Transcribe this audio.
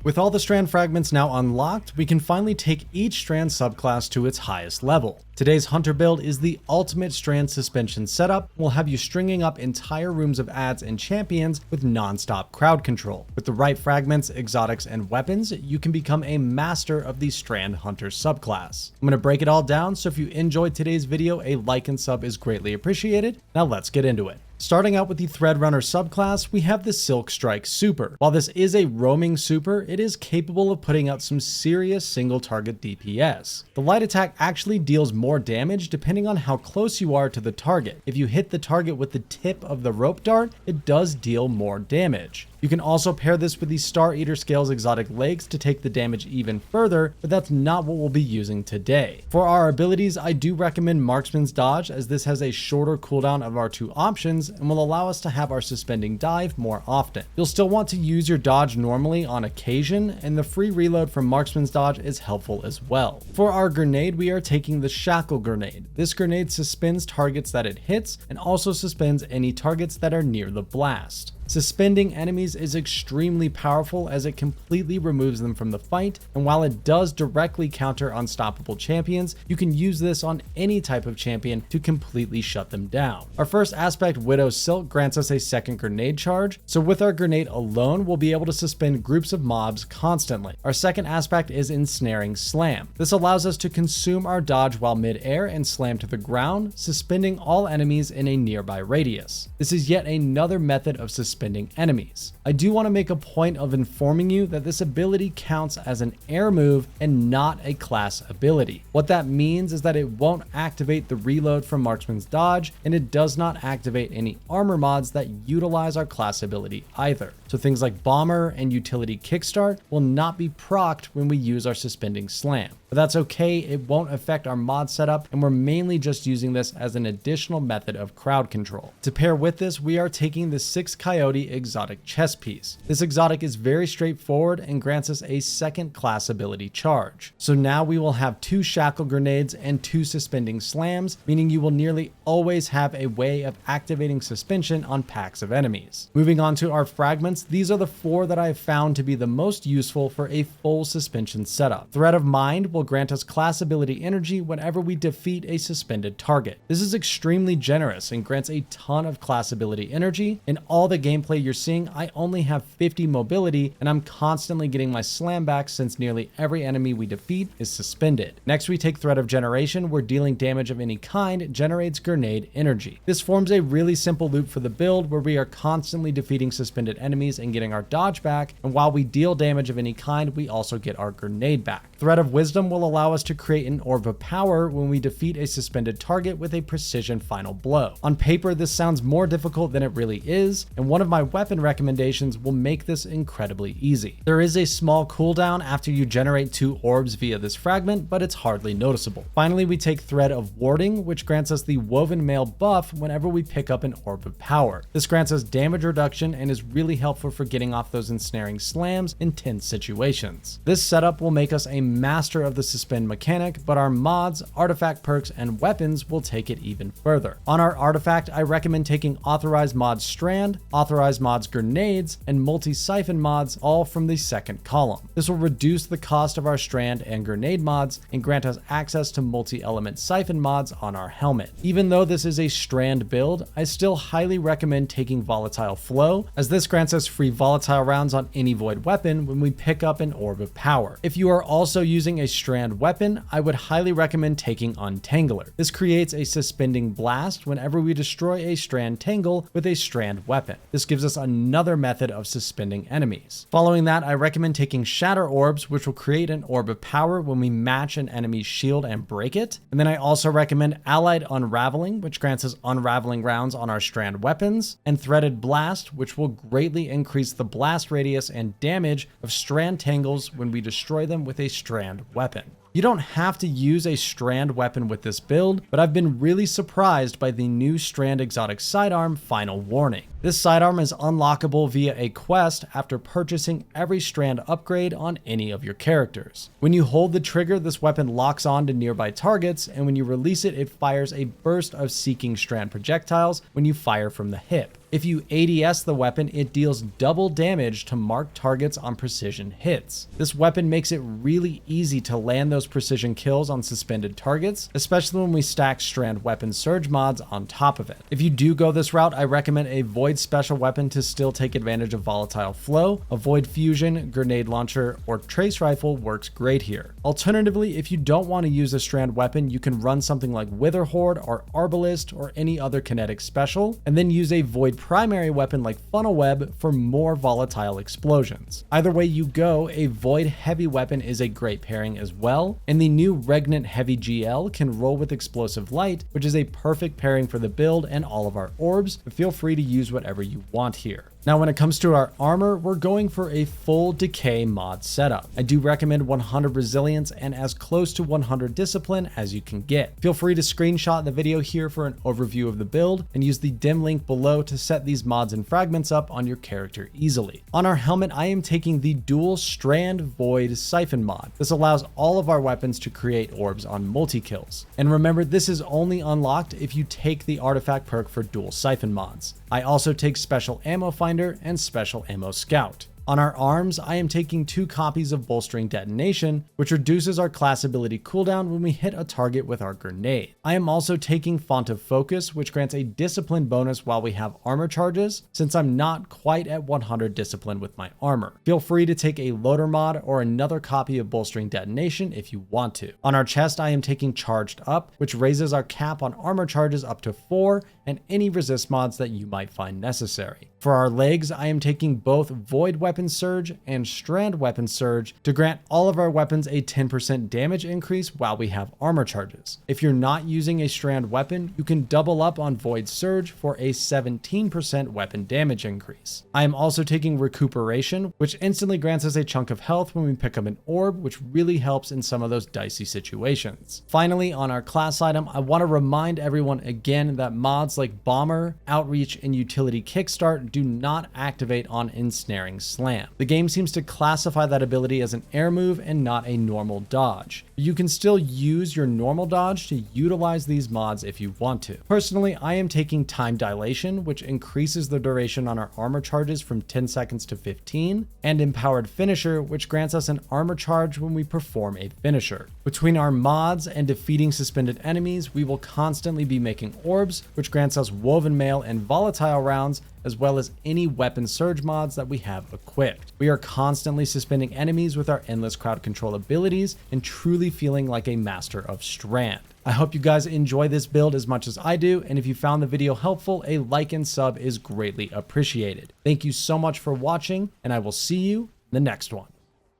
With all the Strand fragments now unlocked, we can finally take each Strand subclass to its highest level. Today's Hunter build is the ultimate Strand suspension setup. We'll have you stringing up entire rooms of adds and champions with non-stop crowd control. With the right fragments, exotics, and weapons, you can become a master of the Strand Hunter subclass. I'm going to break it all down, so if you enjoyed today's video, a like and sub is greatly appreciated. Now let's get into it. Starting out with the Threadrunner subclass, we have the Silk Strike Super. While this is a roaming super, it is capable of putting out some serious single target DPS. The light attack actually deals more damage depending on how close you are to the target. If you hit the target with the tip of the rope dart, it does deal more damage. You can also pair this with the Star Eater Scales exotic legs to take the damage even further, but that's not what we'll be using today. For our abilities, I do recommend Marksman's Dodge, as this has a shorter cooldown of our two options and will allow us to have our suspending dive more often. You'll still want to use your dodge normally on occasion, and the free reload from Marksman's Dodge is helpful as well. For our grenade, we are taking the Shackle Grenade. This grenade suspends targets that it hits and also suspends any targets that are near the blast. Suspending enemies is extremely powerful as it completely removes them from the fight, and while it does directly counter unstoppable champions, you can use this on any type of champion to completely shut them down. Our first aspect, Widow's Silk, grants us a second grenade charge, so with our grenade alone, we'll be able to suspend groups of mobs constantly. Our second aspect is Ensnaring Slam. This allows us to consume our dodge while mid-air and slam to the ground, suspending all enemies in a nearby radius. This is yet another method of suspending enemies. I do want to make a point of informing you that this ability counts as an air move and not a class ability. What that means is that it won't activate the reload from Marksman's Dodge, and it does not activate any armor mods that utilize our class ability either. So things like Bomber and Utility Kickstart will not be procced when we use our Suspending Slam. But that's okay, it won't affect our mod setup, and we're mainly just using this as an additional method of crowd control. To pair with this, we are taking the 6 Coyote exotic chest piece. This exotic is very straightforward and grants us a second class ability charge. So now we will have 2 shackle grenades and 2 suspending slams, meaning you will nearly always have a way of activating suspension on packs of enemies. Moving on to our fragments, these are the 4 that I have found to be the most useful for a full suspension setup. Thread of Mind will grant us class ability energy whenever we defeat a suspended target. This is extremely generous and grants a ton of class ability energy. In all the gameplay you're seeing, I only have 50 mobility, and I'm constantly getting my slam back since nearly every enemy we defeat is suspended. Next, we take Thread of Generation, where dealing damage of any kind generates grenade energy. This forms a really simple loop for the build where we are constantly defeating suspended enemies and getting our dodge back, and while we deal damage of any kind, we also get our grenade back. Thread of Wisdom will allow us to create an Orb of Power when we defeat a suspended target with a precision final blow. On paper, this sounds more difficult than it really is, and one of my weapon recommendations will make this incredibly easy. There is a small cooldown after you generate 2 orbs via this fragment, but it's hardly noticeable. Finally, we take Thread of Warding, which grants us the Woven Mail buff whenever we pick up an Orb of Power. This grants us damage reduction and is really helpful for getting off those ensnaring slams in tense situations. This setup will make us a master of the suspend mechanic, but our mods, artifact perks, and weapons will take it even further. On our artifact, I recommend taking Authorized Mods Strand, Authorized Mods Grenades, and Multi-Siphon mods, all from the second column. This will reduce the cost of our Strand and Grenade mods and grant us access to multi-element Siphon mods on our helmet. Even though this is a Strand build, I still highly recommend taking Volatile Flow, as this grants us free volatile rounds on any void weapon when we pick up an Orb of Power. If you are also using a Strand weapon, I would highly recommend taking Untangler. This creates a suspending blast whenever we destroy a Strand Tangle with a Strand weapon. This gives us another method of suspending enemies. Following that, I recommend taking Shatter Orbs, which will create an Orb of Power when we match an enemy's shield and break it. And then I also recommend Allied Unraveling, which grants us unraveling rounds on our Strand weapons, and Threaded Blast, which will greatly increase the blast radius and damage of Strand Tangles when we destroy them with a Strand weapon. You don't have to use a Strand weapon with this build, but I've been really surprised by the new Strand exotic Sidearm Final Warning. This sidearm is unlockable via a quest after purchasing every strand upgrade on any of your characters. When you hold the trigger, this weapon locks on to nearby targets, and when you release it, it fires a burst of seeking strand projectiles when you fire from the hip. If you ADS the weapon, it deals double damage to marked targets on precision hits. This weapon makes it really easy to land those precision kills on suspended targets, especially when we stack strand weapon surge mods on top of it. If you do go this route, I recommend a void special weapon to still take advantage of volatile flow. A void fusion, grenade launcher, or trace rifle works great here. Alternatively, if you don't want to use a strand weapon, you can run something like Wither Horde or Arbalist or any other kinetic special, and then use a void primary weapon like Funnel Web for more volatile explosions. Either way you go, a void heavy weapon is a great pairing as well, and the new Regnant Heavy GL can roll with Explosive Light, which is a perfect pairing for the build and all of our orbs, but feel free to use whatever you want here. Now, when it comes to our armor, we're going for a full decay mod setup. I do recommend 100 resilience and as close to 100 discipline as you can get. Feel free to screenshot the video here for an overview of the build and use the dim link below to set these mods and fragments up on your character easily. On our helmet, I am taking the dual strand void siphon mod. This allows all of our weapons to create orbs on multi-kills. And remember, this is only unlocked if you take the artifact perk for dual siphon mods. I also take special ammo finder and special ammo scout. On our arms, I am taking 2 copies of Bolstering Detonation, which reduces our class ability cooldown when we hit a target with our grenade. I am also taking Font of Focus, which grants a discipline bonus while we have armor charges, since I'm not quite at 100 discipline with my armor. Feel free to take a loader mod or another copy of Bolstering Detonation if you want to. On our chest, I am taking Charged Up, which raises our cap on armor charges up to 4, and any resist mods that you might find necessary. For our legs, I am taking both Void Weapon Surge and Strand Weapon Surge to grant all of our weapons a 10% damage increase while we have armor charges. If you're not using a strand weapon, you can double up on Void Surge for a 17% weapon damage increase. I am also taking Recuperation, which instantly grants us a chunk of health when we pick up an orb, which really helps in some of those dicey situations. Finally, on our class item, I want to remind everyone again that mods like Bomber, Outreach, and Utility Kickstart do not activate on Ensnaring Slam. The game seems to classify that ability as an air move and not a normal dodge. You can still use your normal dodge to utilize these mods if you want to. Personally, I am taking Time Dilation, which increases the duration on our armor charges from 10 seconds to 15, and Empowered Finisher, which grants us an armor charge when we perform a finisher. Between our mods and defeating suspended enemies, we will constantly be making orbs, which grants us Woven Mail and Volatile rounds, as well as any weapon surge mods that we have equipped. We are constantly suspending enemies with our endless crowd control abilities and truly feeling like a master of Strand. I hope you guys enjoy this build as much as I do, and if you found the video helpful, a like and sub is greatly appreciated. Thank you so much for watching, and I will see you in the next one.